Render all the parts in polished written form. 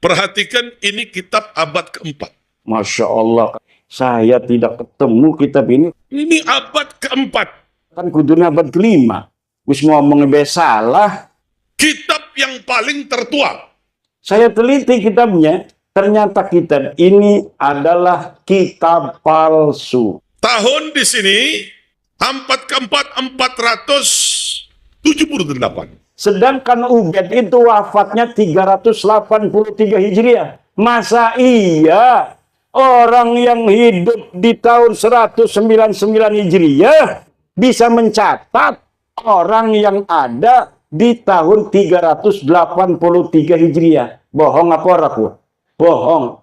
Perhatikan, ini kitab abad keempat. Masya Allah, saya tidak ketemu kitab ini. Ini abad keempat. Kan kudunya abad kelima. Wis ngomongnya besalah. Kitab yang paling tertua. Saya teliti kitabnya. Ternyata kitab ini adalah kitab palsu. Tahun di sini, abad keempat 478. Sedangkan Ubaid itu wafatnya 383 Hijriah. Masa iya orang yang hidup di tahun 199 Hijriah bisa mencatat orang yang ada di tahun 383 Hijriah? Bohong apa aku? Bohong.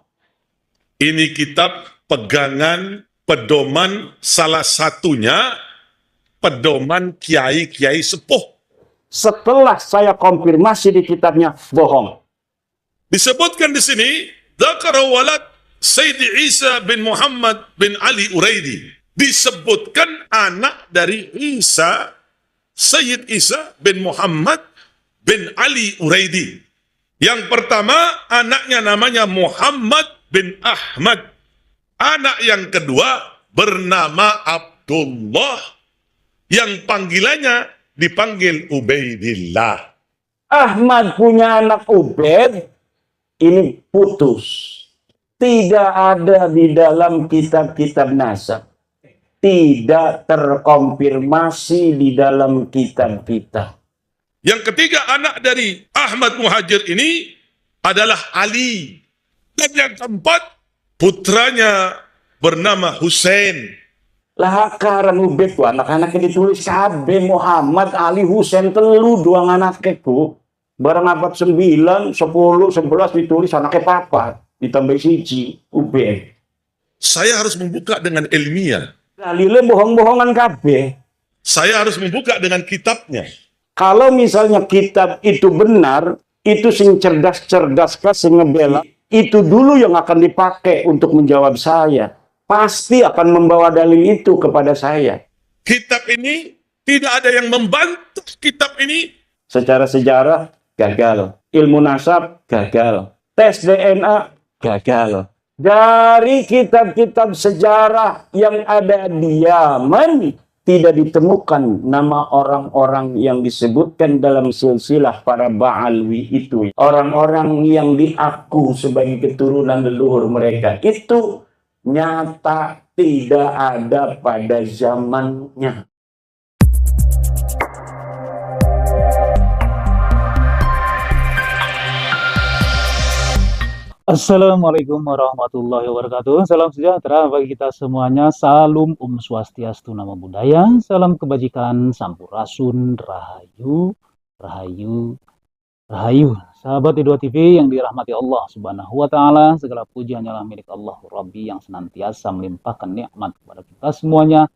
Ini kitab pegangan, pedoman, salah satunya pedoman kiai-kiai sepuh. Setelah saya konfirmasi di kitabnya, bohong. Disebutkan di sini, Dzakara walad Sayyidi Isa bin Muhammad bin Ali Uraidi. Disebutkan anak dari Isa, Sayyid Isa bin Muhammad bin Ali Uraidi. Yang pertama, anaknya namanya Muhammad bin Ahmad. Anak yang kedua bernama Abdullah, yang panggilannya dipanggil Ubaidillah. Ahmad punya anak Ubaid, ini putus. Tidak ada di dalam kitab-kitab nasab. Tidak terkonfirmasi di dalam kitab-kitab. Yang ketiga, anak dari Ahmad Muhajir ini adalah Ali. Dan yang keempat, putranya bernama Hussein. Lah karang Ubaid anak-anaknya ditulis KB Muhammad Ali Hussein telu dua anaknya ku. Barang abad 9, 10, 11 ditulis anaknya papa. Ditambah siji Ubaid. Saya harus membuka dengan ilmiah. Dalilnya bohong-bohongan KB. Saya harus membuka dengan kitabnya. Kalau misalnya kitab itu benar, itu sing cerdas-cerdas sing ngebela, itu dulu yang akan dipakai untuk menjawab saya. Pasti akan membawa dalil itu kepada saya. Kitab ini tidak ada yang membantah kitab ini. Secara sejarah gagal, ilmu nasab gagal, tes DNA gagal. Dari kitab-kitab sejarah yang ada di Yaman tidak ditemukan nama orang-orang yang disebutkan dalam silsilah para Ba'alwi itu. Orang-orang yang diaku sebagai keturunan leluhur mereka itu nyata tidak ada pada zamannya. Assalamualaikum warahmatullahi wabarakatuh. Salam sejahtera bagi kita semuanya. Salam Swastiastu, Namo Buddhaya. Salam kebajikan, Sampurasun, Rahayu, Rahayu, Rahayu. Sahabat T2 TV yang dirahmati Allah Subhanahu wa Ta'ala, segala puji hanyalah milik Allah Rabbi yang senantiasa melimpahkan nikmat kepada kita semuanya.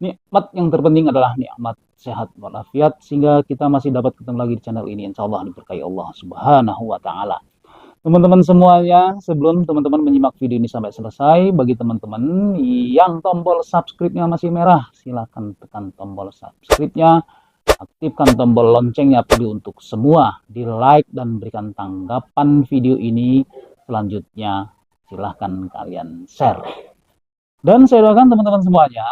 Nikmat yang terpenting adalah nikmat sehat walafiat, sehingga kita masih dapat ketemu lagi di channel ini. Insya Allah diberkahi Allah Subhanahu wa Ta'ala. Teman-teman semuanya, sebelum teman-teman menyimak video ini sampai selesai, bagi teman-teman yang tombol subscribe-nya masih merah, silahkan tekan tombol subscribe-nya, aktifkan tombol loncengnya video untuk semua, di like dan berikan tanggapan video ini. Selanjutnya silahkan kalian share. Dan saya doakan teman-teman semuanya,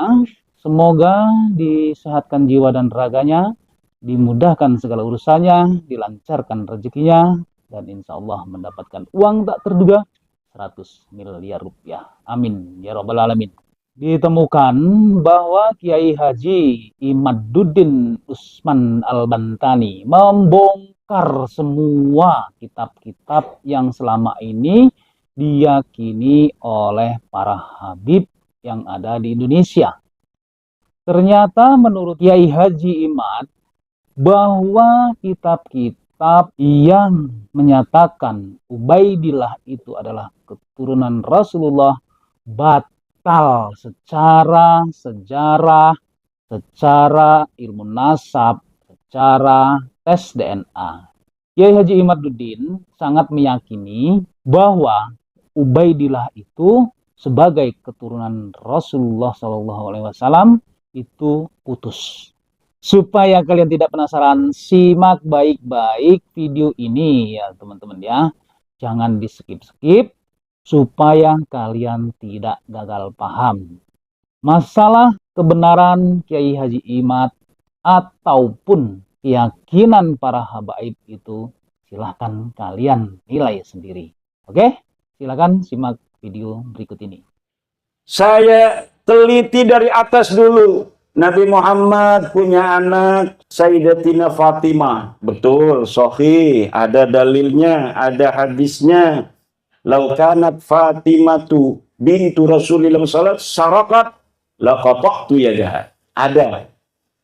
semoga disehatkan jiwa dan raganya, dimudahkan segala urusannya, dilancarkan rezekinya, dan insya Allah mendapatkan uang tak terduga 100 miliar rupiah. Amin ya rabbal alamin. Ditemukan bahwa Kiai Haji Imaduddin Usman Al-Bantani membongkar semua kitab-kitab yang selama ini diyakini oleh para habib yang ada di Indonesia. Ternyata menurut Kiai Haji Imad bahwa kitab-kitab yang menyatakan Ubaidillah itu adalah keturunan Rasulullah batal secara sejarah, secara ilmu nasab, secara tes DNA. Kiai Haji Imaduddin sangat meyakini bahwa Ubaidillah itu sebagai keturunan Rasulullah SAW itu putus. Supaya kalian tidak penasaran, simak baik-baik video ini ya teman-teman ya. Jangan di-skip-skip supaya kalian tidak gagal paham. Masalah kebenaran Kiai Haji Imad ataupun keyakinan para habaib itu silahkan kalian nilai sendiri. Oke? Silakan simak video berikut ini. Saya teliti dari atas dulu. Nabi Muhammad punya anak Sayyidatina Fatimah. Betul, sahih. Ada dalilnya, ada hadisnya. Lau kanat Fatimatu bintu Rasulillah sallallahu sarakat laqata'tu yadaha. Ada.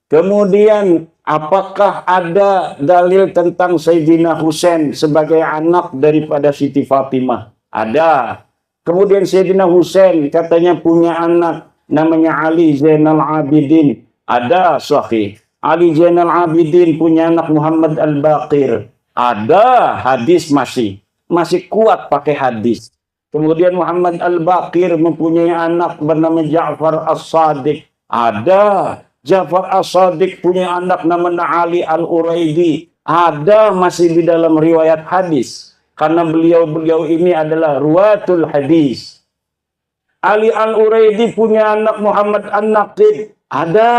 Kemudian apakah ada dalil tentang Sayyidina Husain sebagai anak daripada Siti Fatimah? Ada. Kemudian Sayyidina Husain katanya punya anak namanya Ali Zainal Abidin. Ada, sahih. Ali Zainal Abidin punya anak Muhammad Al-Baqir. Ada, hadis masih kuat pakai hadis. Kemudian Muhammad Al-Baqir mempunyai anak bernama Ja'far As-Sadiq. Ada. Ja'far As-Sadiq punya anak namanya Ali Al-Uraidi. Ada, masih di dalam riwayat hadis. Karena beliau-beliau ini adalah ruwatul hadis. Ali Al-Uraidi punya anak Muhammad An-Naqid. Ada.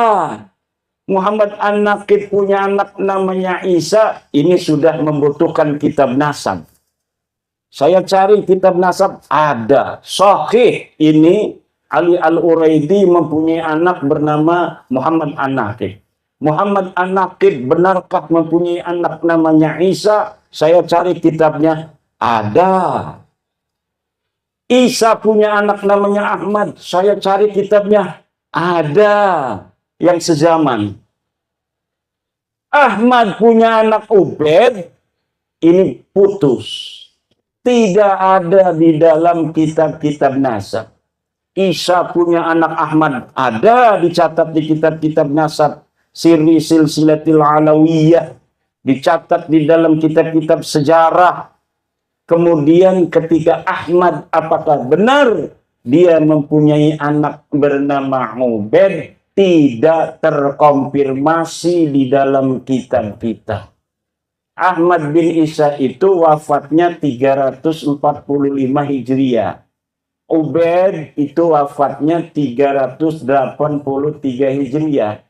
Muhammad An-Naqid punya anak namanya Isa. Ini sudah membutuhkan kitab nasab. Saya cari kitab nasab. Ada. Sahih. Ini Ali Al-Uraidi mempunyai anak bernama Muhammad An-Naqid. Muhammad An-Naqid benarkah mempunyai anak namanya Isa? Saya cari kitabnya. Ada. Isa punya anak namanya Ahmad. Saya cari kitabnya. Ada. Yang sezaman. Ahmad punya anak Ubaid. Ini putus. Tidak ada di dalam kitab-kitab nasab. Isa punya anak Ahmad. Ada dicatat di kitab-kitab nasab. Sirri Silsilatil Alawiyah. Dicatat di dalam kitab-kitab sejarah. Kemudian ketika Ahmad apakah benar dia mempunyai anak bernama Ubaid, tidak terkonfirmasi di dalam kitab-kitab. Ahmad bin Isa itu wafatnya 345 Hijriah. Ubaid itu wafatnya 383 Hijriah.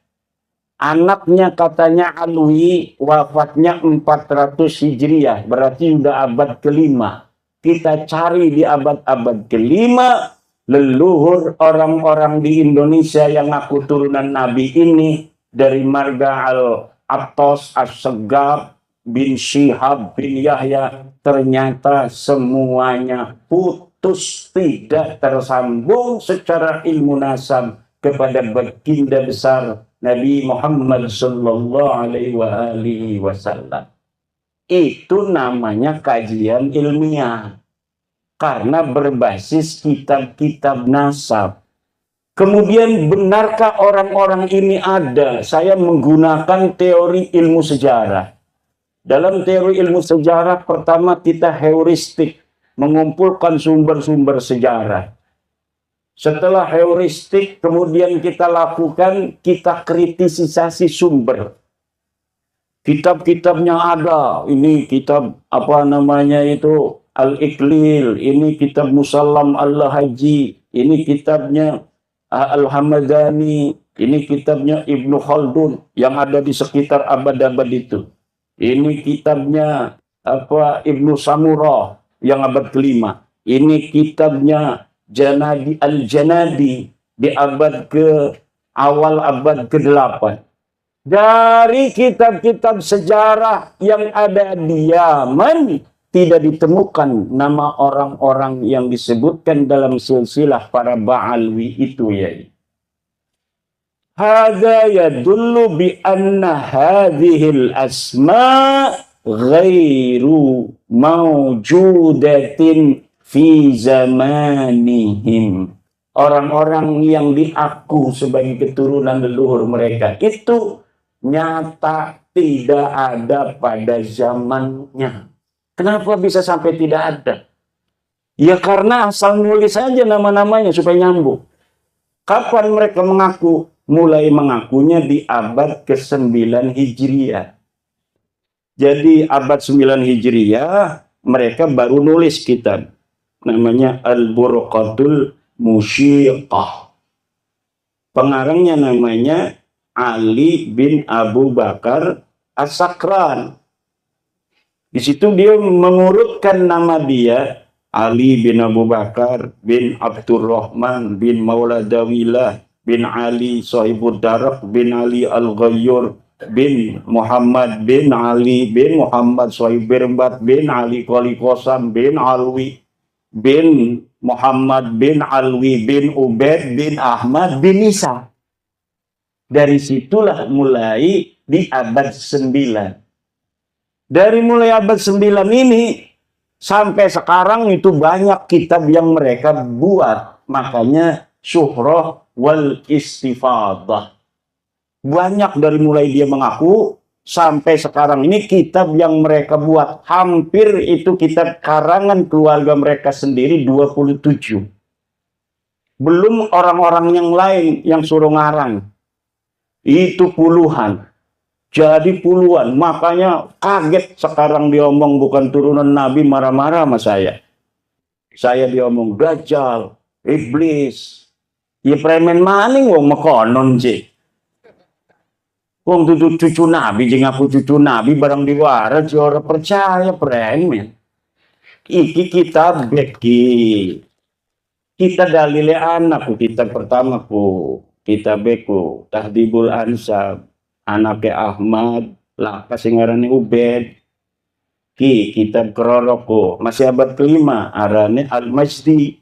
Anaknya katanya Alwi wafatnya 400 Hijriah. Berarti sudah abad kelima. Kita cari di abad-abad kelima. Leluhur orang-orang di Indonesia yang ngaku turunan Nabi ini. Dari marga Al-Attos, As-Segaf, bin Syihab, bin Yahya. Ternyata semuanya putus. Tidak tersambung secara ilmu nasab kepada baginda besar Nabi Muhammad sallallahu alaihi wasallam. Itu namanya kajian ilmiah. Karena berbasis kitab-kitab nasab. Kemudian benarkah orang-orang ini ada? Saya menggunakan teori ilmu sejarah. Dalam teori ilmu sejarah pertama kita heuristik. Mengumpulkan sumber-sumber sejarah. Setelah heuristik, kemudian kita lakukan, kita kritisisasi sumber. Kitab-kitabnya ada. Ini kitab, apa namanya itu, Al-Iqlil. Ini kitab Musallam Al-Haji. Ini kitabnya Al-Hamadani. Ini kitabnya Ibnu Khaldun yang ada di sekitar abad-abad itu. Ini kitabnya Ibnu Samurah yang abad kelima. Ini kitabnya Janadi Al-Janadi di abad awal abad ke-8. Dari kitab-kitab sejarah yang ada di Yaman tidak ditemukan nama orang-orang yang disebutkan dalam silsilah para Ba'alwi itu ya. Hadza yadullu bi anna hadhil asma ghairu mawjudatin fi zamanihim. Orang-orang yang diaku sebagai keturunan leluhur mereka itu nyata tidak ada pada zamannya. Kenapa bisa sampai tidak ada? Ya karena asal nulis saja nama-namanya supaya nyambung. Kapan mereka mengaku? Mulai mengakunya di abad ke-9 Hijriah. Jadi abad 9 Hijriah mereka baru nulis kitab. Namanya Al-Burqatul Musyiqah. Pengarangnya namanya Ali bin Abu Bakar As-Sakran. Di situ dia mengurutkan nama dia, Ali bin Abu Bakar bin Abdurrahman bin Mauladawilah bin Ali Sahibud Darak bin Ali Al-Ghayyur bin Muhammad bin Ali bin Muhammad Sahib Birbat bin Ali Qali Qasam bin Alwi bin Muhammad bin Alwi bin Ubaid bin Ahmad bin Isa. Dari situlah mulai di abad 9. Dari mulai abad 9 ini sampai sekarang itu banyak kitab yang mereka buat. Makanya Syuhrah wal Istifadah. Banyak dari mulai dia mengaku sampai sekarang ini kitab yang mereka buat. Hampir itu kitab karangan keluarga mereka sendiri 27. Belum orang-orang yang lain yang suruh ngarang. Itu puluhan. Jadi puluhan. Makanya kaget sekarang dia omong bukan turunan Nabi, marah-marah sama saya. Saya dia omong Dajjal, iblis. Ya premen maning wong mekonon sih. Wong cucu Nabi, jeng aku cucu Nabi barang diwaras, ora percaya premen. Iki kita beki. Kita dalile anakku, kita pertamaku. Kita beku, Tahdibul Ansab, anaknya Ahmad, laka singarane Ubed. Kitab Keroroko, masih abad kelima, arane Al-Majdi.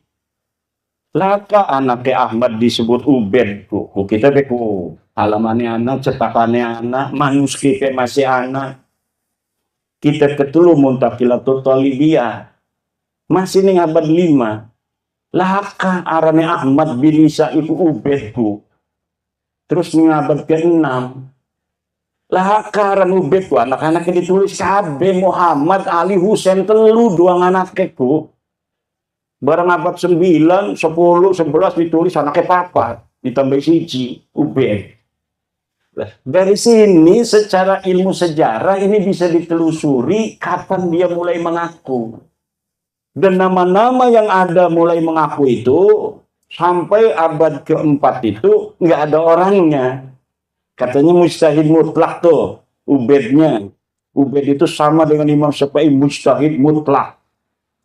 Laka anaknya Ahmad disebut Ubed, kita beku. Halamannya anak, cetakannya anak, manuskripnya masih anak. Kita ketulu Muntaqilatul Talibiyah, masih ning abad 5. Laka arane Ahmad bin Isa itu Ubedku. Terus ning abad ke-6. Laka arane Ubedku, anak-anaknya ditulis kabeh Muhammad Ali Husain telu doang anakku. Barang abad 9, 10, 11 ditulis anaknya papa, ditambah siji Ubed. Dari sini secara ilmu sejarah ini bisa ditelusuri kapan dia mulai mengaku. Dan nama-nama yang ada mulai mengaku itu sampai abad ke-4 itu nggak ada orangnya. Katanya mujtahid mutlak tuh Ubednya. Ubed itu sama dengan Imam Syafi'i, mujtahid mutlak.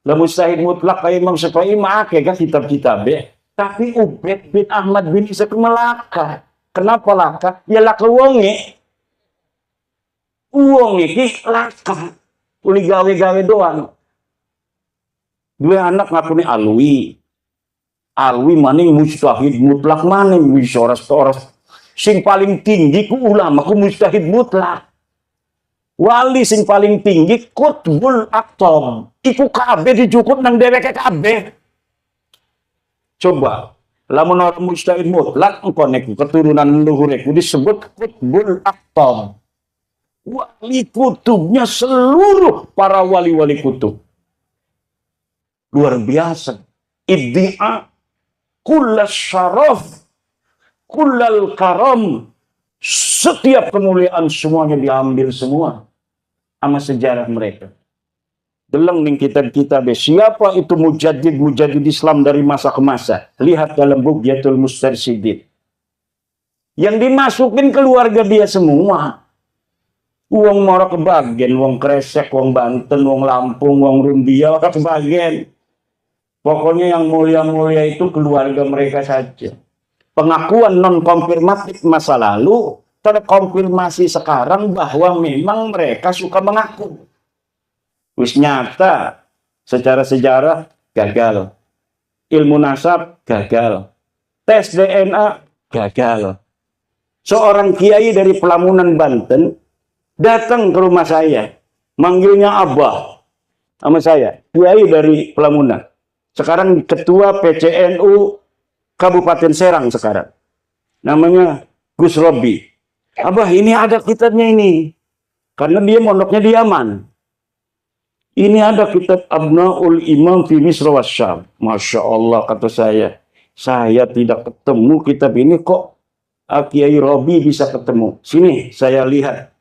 Lah mujtahid mutlak kayak Imam Syafi'i mah akeh kan kitab-kitabnya. Tapi Ubed bin Ahmad bin Isa Melaka. Kenapa laka? Ya laka wonge. Wonge ki laka. Uli gawe-gawe doang. Dua anak ngakuni Alwi. Alwi maning mujtahid mutlak maning wisoras-oras. Sing paling tinggi ku ulama ku mujtahid mutlak. Wali sing paling tinggi Qutbul Aqtab. Iku kabeh dijukut nang dheweke kabeh. Coba lamun orang mujtahid mutlak engko nek keturunan leluhureku disebut Qutbul Aqtab. Wali kutubnya seluruh para wali-wali kutub. Luar biasa. Iddi'a kullas syaraf kullal karam. Setiap kemuliaan semuanya diambil semua sama sejarah mereka. Deleng ning kitab-kitab siapa itu mujaddid Islam dari masa ke masa. Lihat dalam Bughyatul Mustarsyidin. Yang dimasukin keluarga dia semua. Wong Moro kebagian, wong Kresek, wong Banten, wong Lampung, wong Rumbia kebagian. Pokoknya yang mulia-mulia itu keluarga mereka saja. Pengakuan non-konfirmatif masa lalu terkonfirmasi sekarang bahwa memang mereka suka mengaku. Wis nyata secara sejarah gagal. Ilmu nasab gagal. Tes DNA gagal. Seorang kiai dari Pelamunan Banten datang ke rumah saya. Manggilnya Abah sama saya. Kiai dari Pelamunan. Sekarang ketua PCNU Kabupaten Serang sekarang. Namanya Gus Robi. Abah ini ada kitabnya ini. Karena dia mondoknya di Yaman. Ini ada kitab Abnaul Imam fi Misr wa Syam. Masya Allah kata saya. Saya tidak ketemu kitab ini kok Kiai Robi bisa ketemu. Sini saya lihat.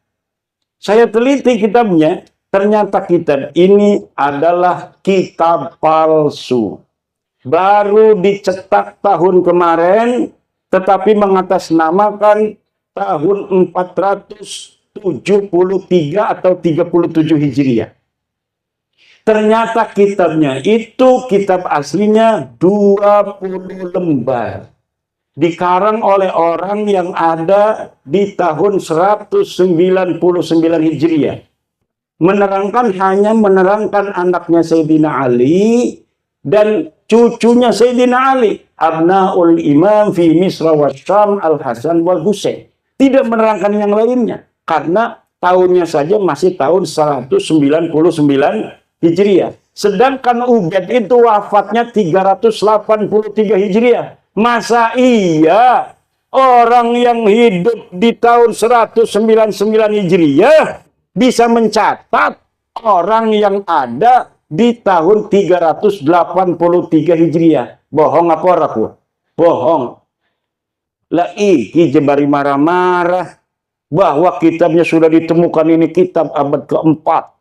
Saya teliti kitabnya. Ternyata kitab ini adalah kitab palsu. Baru dicetak tahun kemarin, tetapi mengatasnamakan tahun 473 atau 37 Hijriah. Ternyata kitabnya itu, kitab aslinya 20 lembar. Dikarang oleh orang yang ada di tahun 199 Hijriah. Hanya menerangkan anaknya Sayyidina Ali dan cucunya Sayyidina Ali. Abnaul Imam fi Misra wa Syam Al-Hasan wal Husain. Tidak menerangkan yang lainnya. Karena tahunnya saja masih tahun 199 Hijriah. Sedangkan Ubaid itu wafatnya 383 Hijriah. Masa iya orang yang hidup di tahun 199 Hijriah bisa mencatat orang yang ada di tahun 383 Hijriah? Bohong apa raku? Bohong. Lah iki jebari marah-marah bahwa kitabnya sudah ditemukan, ini kitab abad keempat.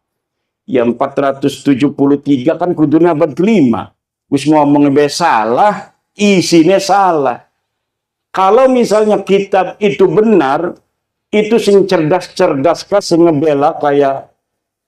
Ya 473 kan kudunya abad kelima. Wis ngomongnya salah, isinya salah. Kalau misalnya kitab itu benar, itu sing cerdas-cerdas kah sing ngebela kayak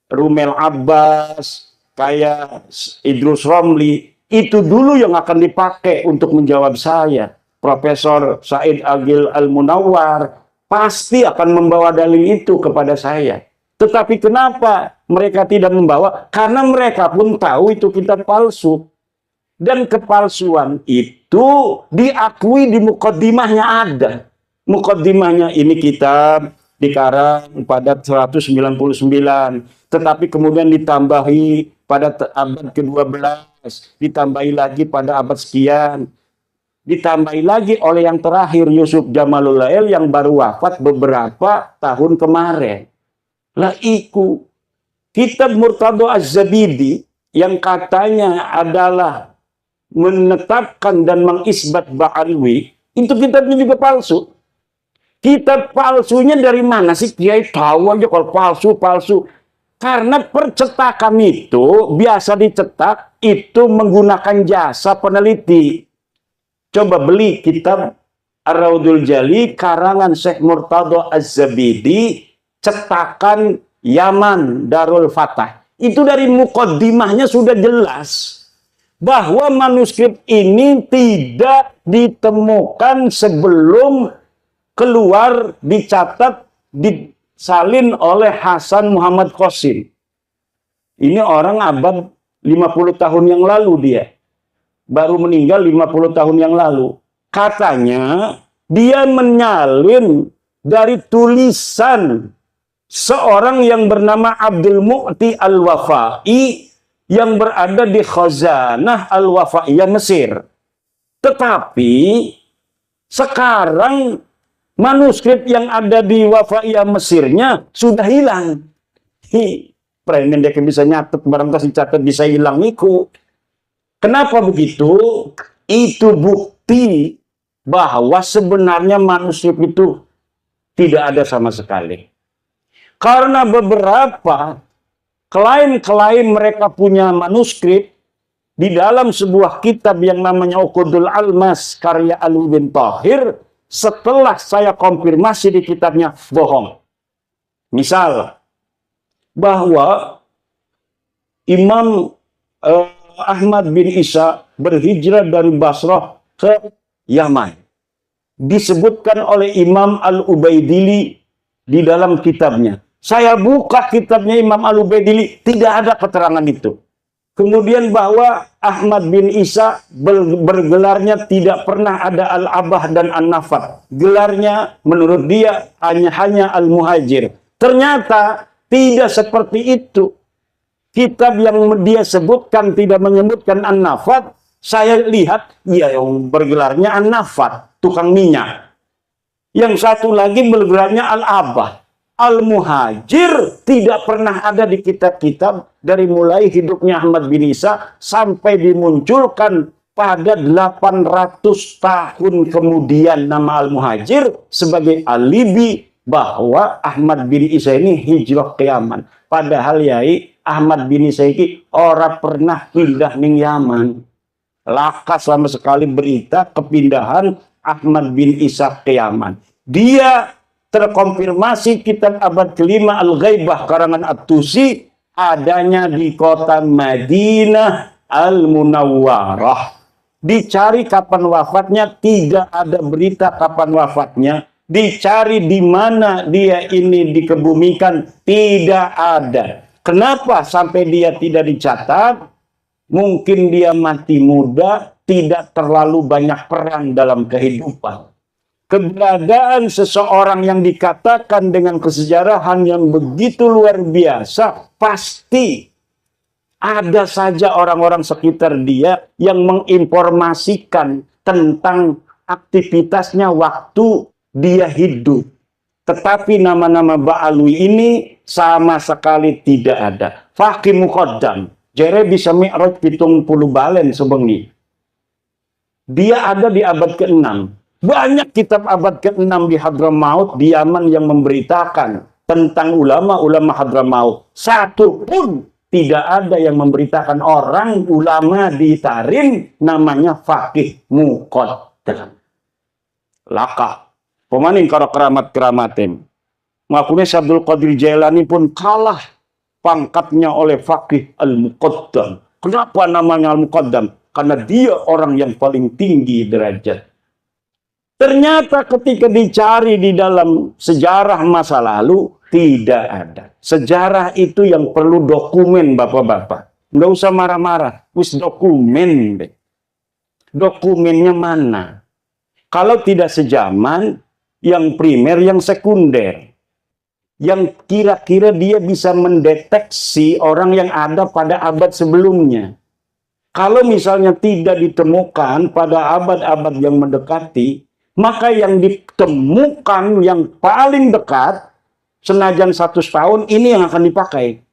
Rumel Abbas, kayak Idrus Romli, itu dulu yang akan dipakai untuk menjawab saya. Profesor Said Agil Al-Munawwar pasti akan membawa dalil itu kepada saya. Tetapi kenapa mereka tidak membawa? Karena mereka pun tahu itu kitab palsu. Dan kepalsuan itu diakui di mukaddimahnya ada. Mukaddimahnya ini kitab dikarang pada 199. Tetapi kemudian ditambahi pada abad ke-12. Ditambahi lagi pada abad sekian. Ditambahi lagi oleh yang terakhir Yusuf Jamalul Lail yang baru wafat beberapa tahun kemarin. Lah iku kitab Murtadha Az-Zabidi yang katanya adalah menetapkan dan mengisbat Ba'alwi, itu kitabnya juga palsu. Kitab palsunya dari mana sih? Kiai tahu aja kalau palsu. Karena percetakan itu biasa dicetak itu menggunakan jasa peneliti. Coba beli kitab Ar-Raudul Jali karangan Syekh Murtadha Az-Zabidi, cetakan Yaman Darul Fatah. Itu dari mukaddimahnya sudah jelas bahwa manuskrip ini tidak ditemukan sebelum keluar, dicatat, disalin oleh Hasan Muhammad Qasim. Ini orang abad 50 tahun yang lalu dia. Baru meninggal 50 tahun yang lalu. Katanya dia menyalin dari tulisan seorang yang bernama Abdul Mu'ti Al-Wafai yang berada di Khazanah Al-Wafaiyah Mesir. Tetapi sekarang manuskrip yang ada di Wafaiyah Mesirnya sudah hilang. Premen dia bisa nyatet, barang kasih catat bisa hilang iku. Kenapa begitu? Itu bukti bahwa sebenarnya manuskrip itu tidak ada sama sekali. Karena beberapa klaim mereka punya manuskrip di dalam sebuah kitab yang namanya Uqudul Almas karya Ali bin Thahir, setelah saya konfirmasi di kitabnya bohong. Misal bahwa Imam Ahmad bin Isa berhijrah dari Basrah ke Yaman. Disebutkan oleh Imam Al-Ubaidili di dalam kitabnya. Saya buka kitabnya Imam Al-Ubaidili, tidak ada keterangan itu. Kemudian bahwa Ahmad bin Isa bergelarnya tidak pernah ada Al-Abah dan An-Nafat. Gelarnya menurut dia hanya Al-Muhajir. Ternyata tidak seperti itu. Kitab yang dia sebutkan tidak menyebutkan An-Nafat. Saya lihat, ya yang bergelarnya An-Nafat, tukang minyak. Yang satu lagi bergelarnya Al-Abah. Al-Muhajir tidak pernah ada di kitab-kitab dari mulai hidupnya Ahmad bin Isa sampai dimunculkan pada 800 tahun kemudian nama Al-Muhajir sebagai alibi bahwa Ahmad bin Isa ini hijrah ke Yaman. Padahal yai Ahmad bin Isa ini ora pernah pindah ning Yaman. Laka sama sekali berita kepindahan Ahmad bin Isa ke Yaman. Dia terkonfirmasi kitab abad kelima Al-Ghaibah karangan At-Tusi adanya di kota Madinah Al-Munawwarah. Dicari kapan wafatnya, tidak ada berita kapan wafatnya. Dicari di mana dia ini dikebumikan, tidak ada. Kenapa sampai dia tidak dicatat? Mungkin dia mati muda, tidak terlalu banyak peran dalam kehidupan. Keberadaan seseorang yang dikatakan dengan kesejarahan yang begitu luar biasa, pasti ada saja orang-orang sekitar dia yang menginformasikan tentang aktivitasnya waktu dia hidup. Tetapi nama-nama Ba'alwi ini sama sekali tidak ada. Faqih Muqaddam, jere bisa mi'raj 70 balen sebengi. Dia ada di abad ke-6. Banyak kitab abad ke-6 di Hadramaut, di Yaman yang memberitakan tentang ulama-ulama Hadramaut. Satu pun tidak ada yang memberitakan orang ulama di Tarim namanya Faqih Muqaddam. Laka. Pemanin karo keramat-keramatin. Makanya Abdul Qadir Jailani pun kalah pangkatnya oleh Faqih Al-Muqaddam. Kenapa namanya Al-Muqaddam? Karena dia orang yang paling tinggi derajat. Ternyata ketika dicari di dalam sejarah masa lalu, tidak ada. Sejarah itu yang perlu dokumen, bapak-bapak. Nggak usah marah-marah. Wis dokumen. Dokumennya mana? Kalau tidak sejaman, yang primer, yang sekunder. Yang kira-kira dia bisa mendeteksi orang yang ada pada abad sebelumnya. Kalau misalnya tidak ditemukan pada abad-abad yang mendekati, maka yang ditemukan yang paling dekat, senajan 100 tahun, ini yang akan dipakai.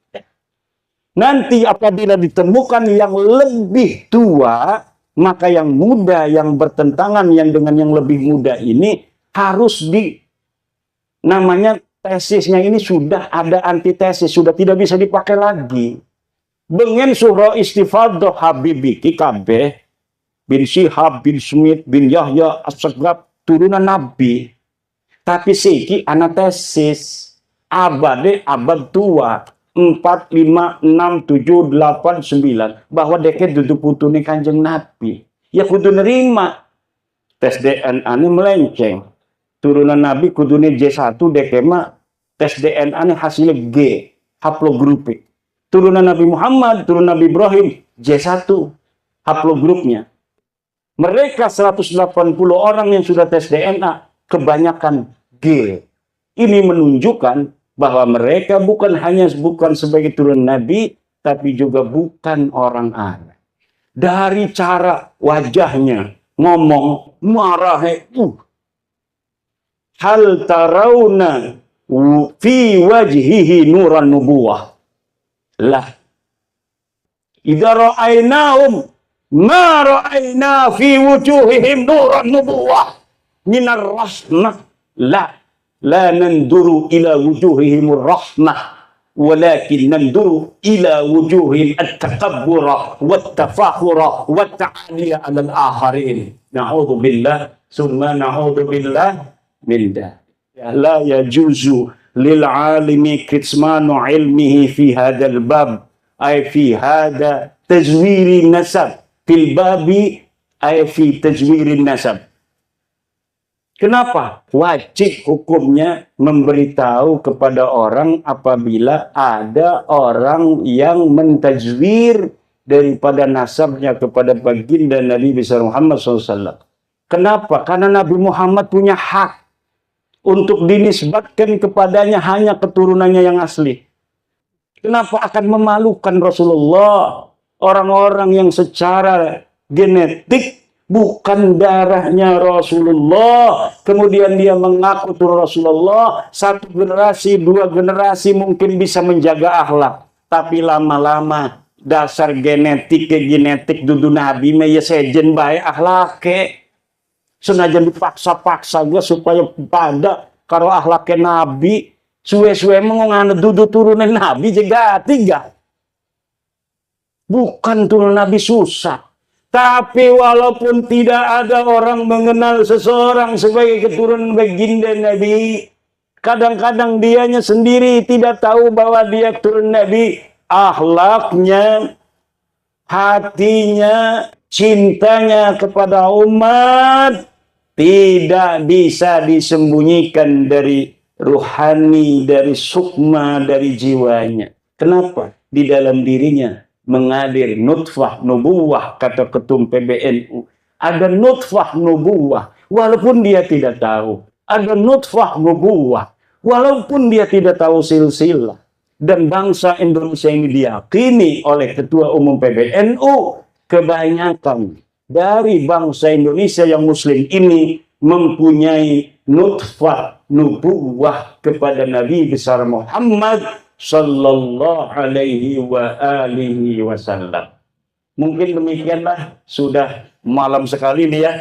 Nanti apabila ditemukan yang lebih tua, maka yang muda, yang bertentangan yang dengan yang lebih muda ini, harus namanya tesisnya ini sudah ada antitesis, sudah tidak bisa dipakai lagi. Bengen surah istifadah Habibi Kabeh bin Syihab bin Smith bin Yahya As-Sagab turunan Nabi. Tapi siki anatesis abad tua 4, 5, 6, 7, 8, 9 bahwa deket duduk putune Kanjeng Nabi. Ya kudu nerima. Tes DNA ini melenceng. Turunan Nabi kudune J1 dekema tes DNA ini hasilnya G, haplogrupik. Turunan Nabi Muhammad, turunan Nabi Ibrahim, J1 haplogrupnya. Mereka 180 orang yang sudah tes DNA, kebanyakan G. Ini menunjukkan bahwa mereka bukan sebagai turunan Nabi, tapi juga bukan orang Arab. Dari cara wajahnya, ngomong, marah, hal tarawna fi wajhihi nuran nubuwah. Lah. Idza ra'ainahum ma ra'aina fi wujuhihim nuran nubuwah. Minar rahmah. La nanduru ila wujuhihim rahmah. Walakin nanduru ila wujuhihim at-takabbura wat-tafakhura wat-ta'aliya 'ala al-akharin. Na'udzu billah summa na'udzu billah min dzalik. La yajuzu lil alimi kitmanu ilmihi fi hadzal bab ay fi hadza tajwiri nasab fil babi ay fi tajwiri nasab. Kenapa? Wajib hukumnya memberitahu kepada orang apabila ada orang yang mentajwir daripada nasabnya kepada baginda Nabi besar Muhammad SAW. Kenapa? Karena Nabi Muhammad punya hak untuk dinisbatkan kepadanya hanya keturunannya yang asli. Kenapa akan memalukan Rasulullah? Orang-orang yang secara genetik bukan darahnya Rasulullah. Kemudian dia mengaku turun Rasulullah. 1 generasi, 2 generasi mungkin bisa menjaga akhlak. Tapi lama-lama dasar genetik dudu Nabi ya sejen baik akhlake. Senajan dipaksa-paksa gue supaya pada karo akhlaknya Nabi, suwe-suwe mengongan duduk turunan Nabi juga tiga. Bukan turun Nabi susah. Tapi walaupun tidak ada orang mengenal seseorang sebagai keturunan baginda Nabi, kadang-kadang dianya sendiri tidak tahu bahwa dia keturunan Nabi. Akhlaknya, hatinya, cintanya kepada umat tidak bisa disembunyikan dari ruhani, dari sukma, dari jiwanya. Kenapa? Di dalam dirinya mengalir nutfah nubuwah, kata ketum PBNU. Ada nutfah nubuwah, walaupun dia tidak tahu. Ada nutfah nubuwah, walaupun dia tidak tahu silsilah. Dan bangsa Indonesia ini diyakini oleh Ketua Umum PBNU, kebanyakan dari bangsa Indonesia yang muslim ini mempunyai nutfah nubuwah kepada Nabi besar Muhammad sallallahu alaihi wa alihi wasallam. Mungkin demikianlah, sudah malam sekali nih ya.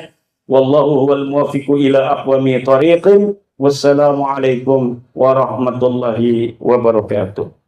Wallahu huwal muwaffiqu ila aqwami thariqin. Wassalamualaikum warahmatullahi wabarakatuh.